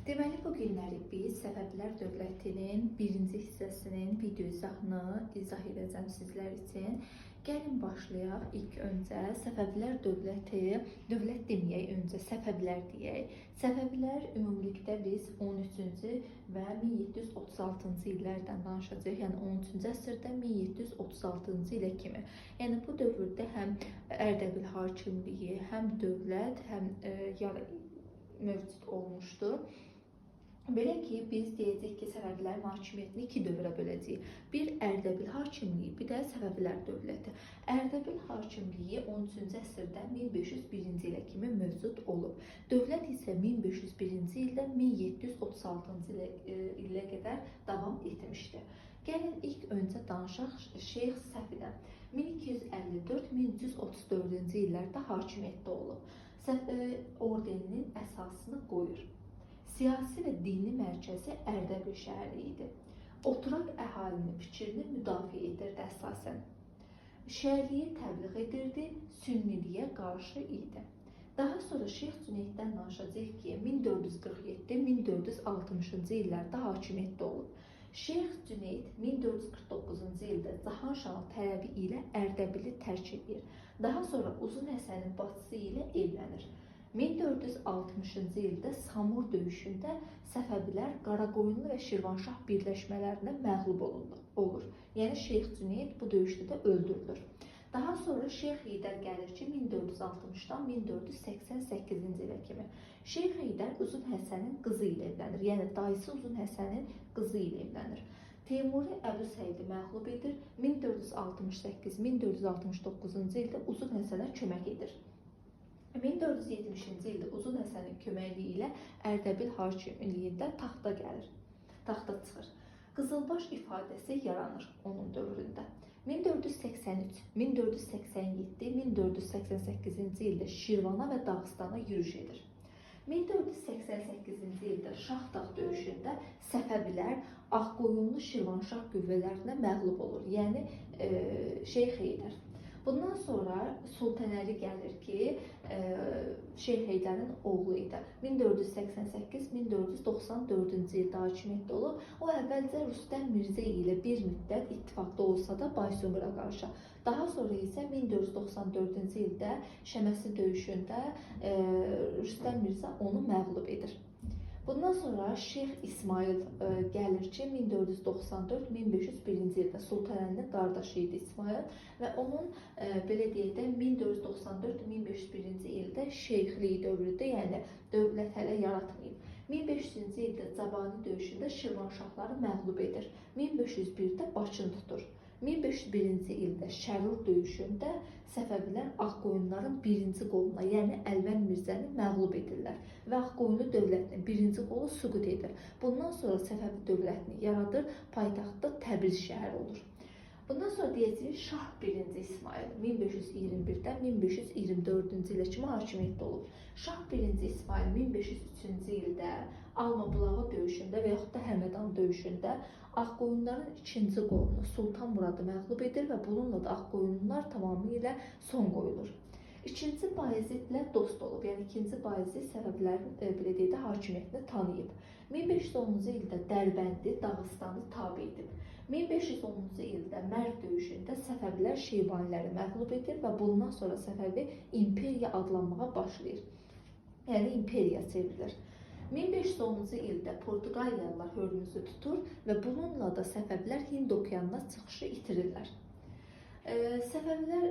Deməli, bu günləri biz Səfəvilər dövlətinin birinci hissəsinin video izahını izah edəcəm sizlər üçün. Gəlin başlayaq. İlk öncə Səfəvilər dövləti, dövlət deməyək, öncə Səfəvilər deyək. Səfəvilər ümumilikdə biz 13-cü və 1736-cı illərdən danışacağıq. Yəni 13-cü əsrdə 1736-cı ilə kimi. Yəni bu dövrdə həm Ərdəbil hakimliyi, həm dövlət, həm mövcud olmuşdur. Belə ki, biz deyəcəyik ki, Səfəvilərin hakimiyyətini iki dövrə böləcəyik. Bir Ərdəbil hakimliyi, bir də Səfəvilər dövləti. Ərdəbil hakimliyi 13-cü əsrdən 1501-ci ilə kimi mövcud olub. Dövlət isə 1501-ci ildən 1736-cı ilə qədər davam etmişdir. Gəlin ilk öncə danışaq Şeyx Səfidən. 1254-1134-cü illərdə hakimiyyətdə olub. Ordeninin əsasını qoyur. Siyasi və dini mərkəzi Ərdəbil şəhəri idi. Oturaq əhalinin fikrini müdafiə edirdi əsasən. Şiəliyi təbliğ edirdi, sünniliyə qarşı idi. Daha sonra Şeyx Cüneyddən danışacaq ki, 1447-1460-cı illərdə hakimiyyətdə olub. Şeyx Cüneyd 1449-cu ildə Cahanşahın tələbi ilə Ərdəbili tərk edir. Daha sonra Uzun Həsənin bacısı ilə evlənir. 1460-cı ildə Samur döyüşündə Səfəvilər Qaraqoyunlu və Şirvanşah birləşmələrinə məğlub olur. Yəni Şeyx Cüneyd bu döyüşdə də öldürülür. Daha sonra Şeyx Heydər gəlir ki, 1460-dan 1488-ci ilə kimi. Şeyx Heydər Uzun Həsənin qızı ilə evlənir. Yəni dayısı Uzun Həsənin qızı ilə evlənir. Teymuri Əbu Səidi məğlub edir. 1468-1469-cu ildə Uzun Həsənə kömək edir. 1470-ci ildə Uzun Həsənin köməkliyi ilə Ərdəbil hakimliyində taxta çıxır. Qızılbaş ifadəsi yaranır onun dövründə. 1483, 1487, 1488-ci ildə Şirvana və Dağıstana yürüş edir. 1488-ci ildə Şahdağ döyüşündə Səfəvilər Ağqoyunlu Şirvanşah qüvvələrinə məğlub olur, yəni Şeyx Heydər. Bundan sonra Sultanəli gəlir ki, Şeyx Heydərin oğlu idi. 1488-1494-cü ildə hakimiyyətdə olub. O əvvəlcə Rüstəm Mirzə ilə bir müddət ittifaqda olsa da Baysunqura qarşı. Daha sonra isə 1494-cü ildə Şəməsi döyüşündə Rüstəm Mirzə onu məğlub edir. Bundan sonra Şeyx İsmail gəlir ki, 1494-1501-ci ildə Sultanəlinin qardaşı idi İsmail və onun, belə deyək də, 1494-1501-ci ildə şeyxliyi dövrüdür, yəni dövlət hələ yaratmayıb. 1500-cü ildə Cabani döyüşündə Şirvanşahları məğlub edir. 1501-də Bakını tutur. 1501-ci ildə Şərur döyüşündə Səfəvilər Ağqoyunların birinci qoluna, yəni Əlvənd Mirzəni məğlub edirlər və Ağqoyunlu dövlətinin birinci qolu süqut edir. Bundan sonra Səfəvi dövlətini yaradır, paytaxtda Təbriz şəhəri olur. Bundan sonra deyəcəyik Şah 1-ci İsmail 1521-dən 1524-cü ilə kimi hakimiyyətdə olub. Şah 1-ci İsmail 1503-cü ildə Almabulağı döyüşündə və yaxud da Həmədan döyüşündə Ağqoyunların ikinci qolunu Sultan Muradı məğlub edir və bununla da Ağqoyunlular tamamilə son qoyulur. İkinci Bayezidlə dost olub, yəni ikinci Bayezid Səfəvilərin belə deyək də hakimiyyətini tanıyıb. 1510-cu ildə Dərbəndi, Dağıstanı tabe edib. 1510-cu ildə Mərv döyüşündə Səfəvilər Şeybaniləri məğlub edir və bundan sonra Səfəvi imperiya adlanmağa başlayır. Yəni imperiya çevrilir. 1510-cu ildə Portuqaliyalılar Hörmüzü tutur və bununla da Səfəvilər Hind okeanına çıxışı itirirlər. Səfəvilər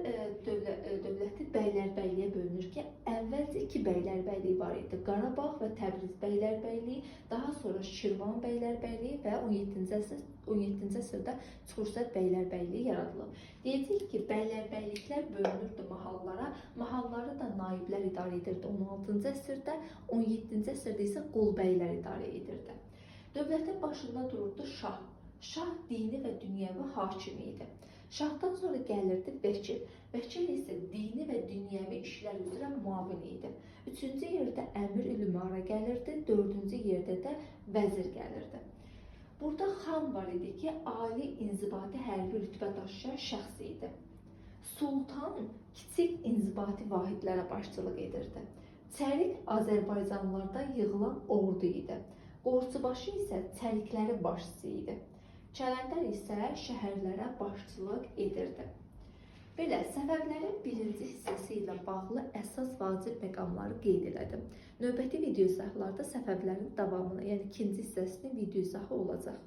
dövləti bəylərbəyliyə bölünür ki, əvvəlcə iki bəylərbəyliyi var idi. Qarabağ və Təbriz bəylərbəyliyi, daha sonra Şirvan bəylərbəyliyi və 17-ci əsrdə Çuxursəd bəylərbəyliyi yaradılıb. Deyəcək ki, bəylərbəyliklər bölünürdü mahallara, mahalları da naiblər idarə edirdi 16-cı əsrdə, 17-ci əsrdə isə qulbəylər idarə edirdi. Dövlətin başında dururdu Şah. Şah dini və dünyəvi hakimi idi. Şahdan sonra gəlirdi Vəkil. Vəkil isə dini və dünyəvi işlər üzrə müavin idi. Üçüncü yerdə Əmir-ül-Ümara gəlirdi, dördüncü yerdə də vəzir gəlirdi. Burada xan var idi ki, ali inzibati hərbi rütbə daşıyan şəxs idi. Sultan kiçik inzibati vahidlərə başçılıq edirdi. Çərik Azərbaycanlılardan yığılan ordu idi. Qorçubaşı isə çəliklərin başçısı idi. Kələndər isə şəhərlərə başçılıq edirdi. Belə, Səfəvilərin birinci hissəsi ilə bağlı əsas vacib məqamları qeyd elədim. Növbəti video izahlarda Səfəvilərin davamını, yəni ikinci hissəsinin video izahı olacaq.